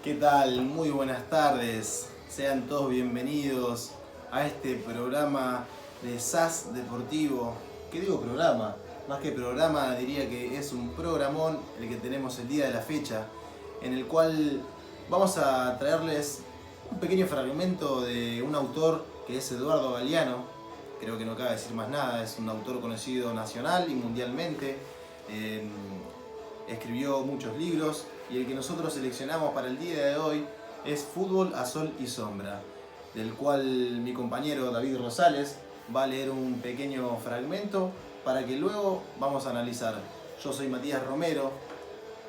¿Qué tal? Muy buenas tardes. Sean todos bienvenidos a este programa de SAS Deportivo. ¿Qué digo programa? Más que programa diría que es un programón el que tenemos el día de la fecha, en el cual vamos a traerles un pequeño fragmento de un autor que es Eduardo Galeano. Creo que no cabe decir más nada, es un autor conocido nacional y mundialmente. Escribió muchos libros y el que nosotros seleccionamos para el día de hoy es Fútbol a Sol y Sombra, del cual mi compañero David Rosales va a leer un pequeño fragmento para que luego vamos a analizar. Yo soy Matías Romero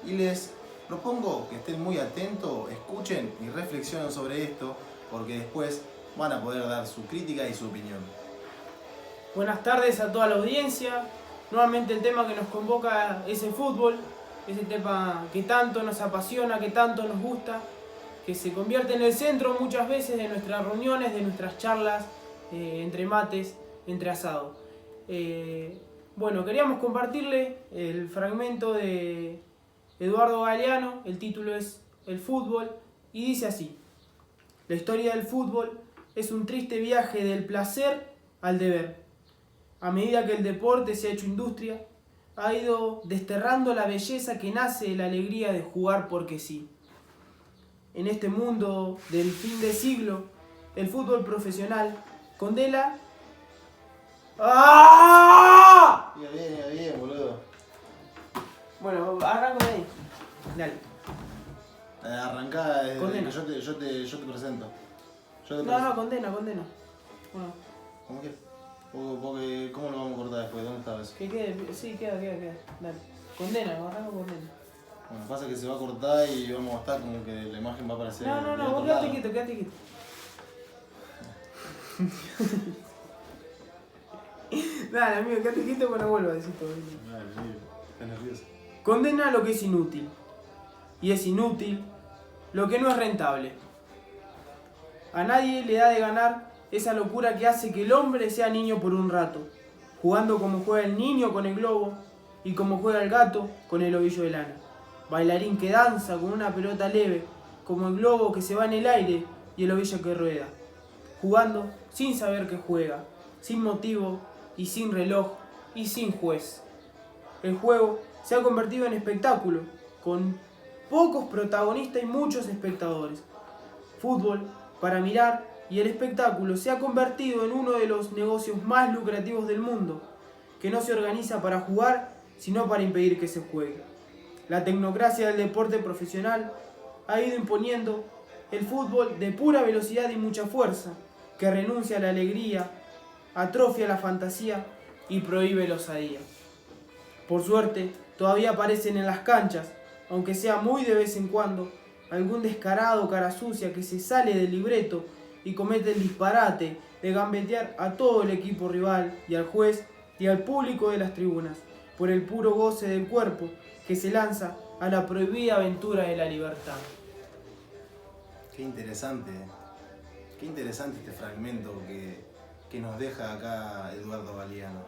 y les propongo que estén muy atentos, escuchen y reflexionen sobre esto, porque después van a poder dar su crítica y su opinión. Buenas tardes a toda la audiencia. Nuevamente el tema que nos convoca es el fútbol, ese tema que tanto nos apasiona, que tanto nos gusta, que se convierte en el centro muchas veces de nuestras reuniones, de nuestras charlas, entre mates, entre asados. Bueno, queríamos compartirle el fragmento de Eduardo Galeano, el título es El fútbol, y dice así: la historia del fútbol es un triste viaje del placer al deber. A medida que el deporte se ha hecho industria, ha ido desterrando la belleza que nace de la alegría de jugar porque sí. En este mundo del fin de siglo, el fútbol profesional condena... ¡Ah! Iba bien, boludo. Bueno, arranco de ahí. Dale. Arrancá desde Condena. que yo te presento. No, condena. Bueno, ¿Cómo qué? Porque, ¿cómo lo vamos a cortar después? ¿Dónde estaba eso? que quede, sí, queda. Dale. Condena, arranco condena. Bueno, pasa que se va a cortar y vamos a estar como que la imagen va a aparecer. No, vos quedate quieto. Dale, amigo, quédate quieto cuando vuelva a decir todo. Dale, estás nervioso. Condena lo que es inútil. Y es inútil lo que no es rentable. A nadie le da de ganar esa locura que hace que el hombre sea niño por un rato, jugando como juega el niño con el globo y como juega el gato con el ovillo de lana. Bailarín que danza con una pelota leve, como el globo que se va en el aire y el ovillo que rueda. Jugando sin saber que juega, sin motivo y sin reloj y sin juez. El juego se ha convertido en espectáculo, con pocos protagonistas y muchos espectadores. Fútbol para mirar, y el espectáculo se ha convertido en uno de los negocios más lucrativos del mundo, que no se organiza para jugar, sino para impedir que se juegue. La tecnocracia del deporte profesional ha ido imponiendo el fútbol de pura velocidad y mucha fuerza, que renuncia a la alegría, atrofia la fantasía y prohíbe la osadía. Por suerte, todavía aparecen en las canchas, aunque sea muy de vez en cuando, algún descarado cara sucia que se sale del libreto y comete el disparate de gambetear a todo el equipo rival y al juez y al público de las tribunas, por el puro goce del cuerpo que se lanza a la prohibida aventura de la libertad. Qué interesante este fragmento que nos deja acá Eduardo Galeano.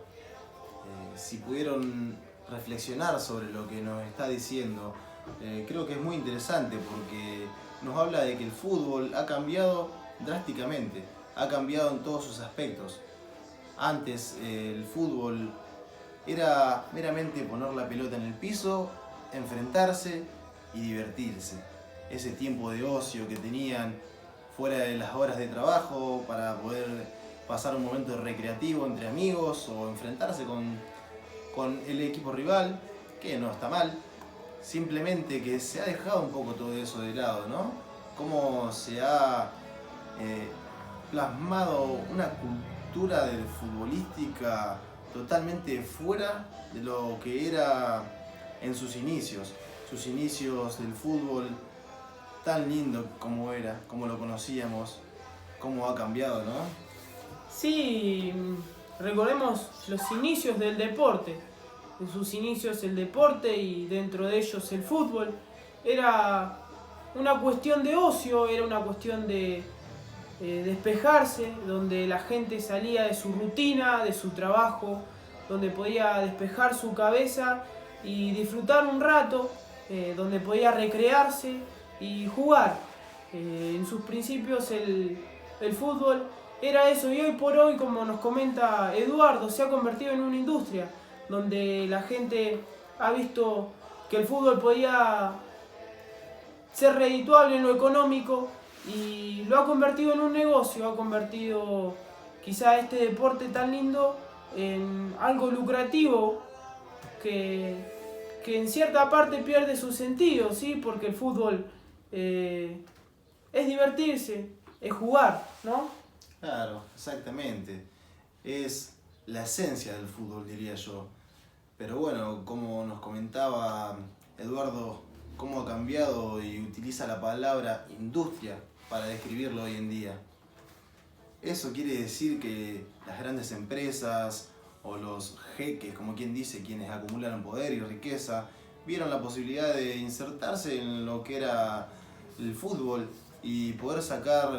Si pudieron reflexionar sobre lo que nos está diciendo, creo que es muy interesante porque nos habla de que el fútbol ha cambiado drásticamente, ha cambiado en todos sus aspectos. Antes el fútbol era meramente poner la pelota en el piso, enfrentarse y divertirse. Ese tiempo de ocio que tenían fuera de las horas de trabajo para poder pasar un momento recreativo entre amigos o enfrentarse con el equipo rival, que no está mal. Simplemente que se ha dejado un poco todo eso de lado, ¿no? Cómo se ha plasmado una cultura de futbolística totalmente fuera de lo que era en sus inicios del fútbol tan lindo como era, como lo conocíamos, cómo ha cambiado, ¿no? Sí, recordemos los inicios del deporte. En sus inicios el deporte y dentro de ellos el fútbol era una cuestión de ocio, era una cuestión de despejarse, donde la gente salía de su rutina, de su trabajo, donde podía despejar su cabeza y disfrutar un rato, donde podía recrearse y jugar. En sus principios el fútbol era eso, y hoy por hoy, como nos comenta Eduardo, se ha convertido en una industria donde la gente ha visto que el fútbol podía ser redituable en lo económico y lo ha convertido en un negocio, ha convertido quizá este deporte tan lindo en algo lucrativo que en cierta parte pierde su sentido, ¿sí? Porque el fútbol es divertirse, es jugar, ¿no? Claro, exactamente. Es la esencia del fútbol, diría yo. Pero bueno, como nos comentaba Eduardo, cómo ha cambiado y utiliza la palabra industria para describirlo hoy en día. Eso quiere decir que las grandes empresas o los jeques, como quien dice, quienes acumulan poder y riqueza, vieron la posibilidad de insertarse en lo que era el fútbol y poder sacar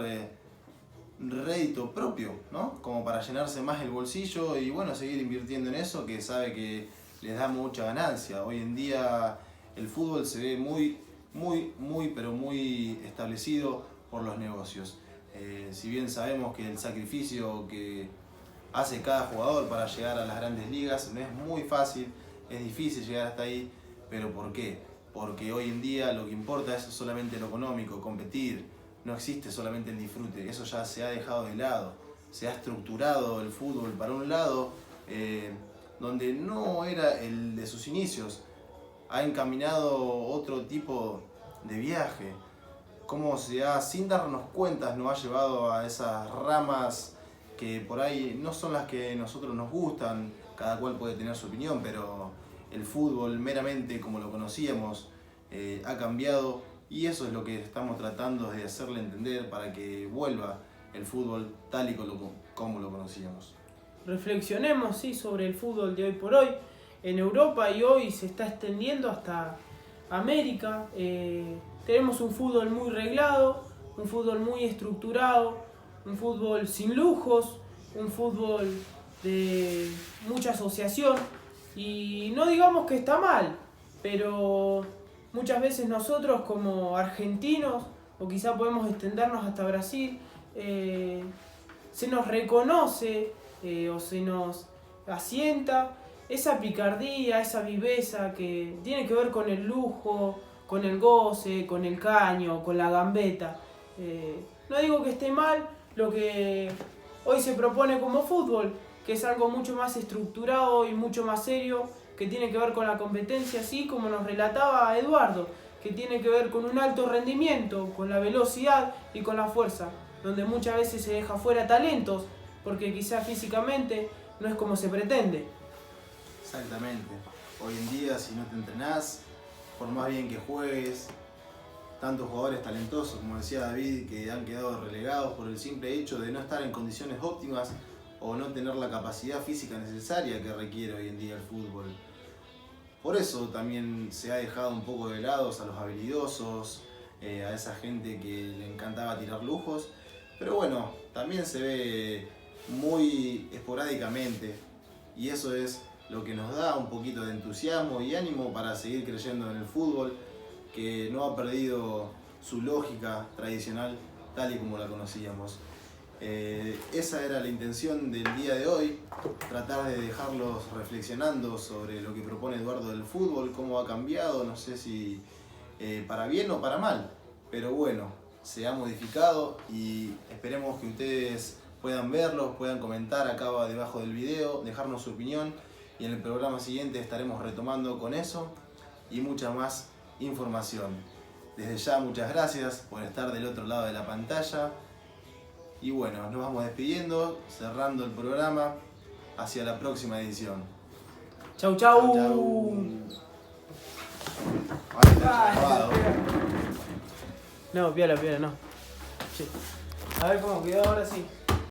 rédito propio, ¿no? Como para llenarse más el bolsillo y bueno, seguir invirtiendo en eso que sabe que les da mucha ganancia. Hoy en día el fútbol se ve pero muy establecido por los negocios. Si bien sabemos que el sacrificio que hace cada jugador para llegar a las grandes ligas no es muy fácil, es difícil llegar hasta ahí, pero ¿por qué? Porque hoy en día lo que importa es solamente lo económico, competir, no existe solamente el disfrute, eso ya se ha dejado de lado, se ha estructurado el fútbol para un lado donde no era el de sus inicios, ha encaminado otro tipo de viaje, cómo se ha, sin darnos cuenta, nos ha llevado a esas ramas que por ahí no son las que a nosotros nos gustan, cada cual puede tener su opinión, pero el fútbol meramente como lo conocíamos ha cambiado y eso es lo que estamos tratando de hacerle entender para que vuelva el fútbol tal y como lo conocíamos. Reflexionemos, sí, sobre el fútbol de hoy por hoy en Europa y hoy se está extendiendo hasta América. Tenemos un fútbol muy reglado, un fútbol muy estructurado, un fútbol sin lujos, un fútbol de mucha asociación y no digamos que está mal, pero muchas veces nosotros como argentinos, o quizá podemos extendernos hasta Brasil, se nos reconoce o se nos asienta esa picardía, esa viveza que tiene que ver con el lujo, con el goce, con el caño, con la gambeta. No digo que esté mal lo que hoy se propone como fútbol, que es algo mucho más estructurado y mucho más serio, que tiene que ver con la competencia, así como nos relataba Eduardo, que tiene que ver con un alto rendimiento, con la velocidad y con la fuerza, donde muchas veces se deja fuera talentos, porque quizás físicamente no es como se pretende. Exactamente. Hoy en día, si no te entrenás, por más bien que juegues, tantos jugadores talentosos, como decía David, que han quedado relegados por el simple hecho de no estar en condiciones óptimas o no tener la capacidad física necesaria que requiere hoy en día el fútbol. Por eso también se ha dejado un poco de lado a los habilidosos, a esa gente que le encantaba tirar lujos, pero bueno, también se ve muy esporádicamente y eso es lo que nos da un poquito de entusiasmo y ánimo para seguir creyendo en el fútbol, que no ha perdido su lógica tradicional tal y como la conocíamos. Esa era la intención del día de hoy, tratar de dejarlos reflexionando sobre lo que propone Eduardo del fútbol, cómo ha cambiado, no sé si para bien o para mal, pero bueno, se ha modificado y esperemos que ustedes puedan verlo, puedan comentar acá debajo del video, dejarnos su opinión y en el programa siguiente estaremos retomando con eso y mucha más información. Desde ya muchas gracias por estar del otro lado de la pantalla y bueno, nos vamos despidiendo, cerrando el programa hacia la próxima edición. Chau, chau. Chau, chau. No, piola, no. Sí. A ver cómo quedó ahora sí.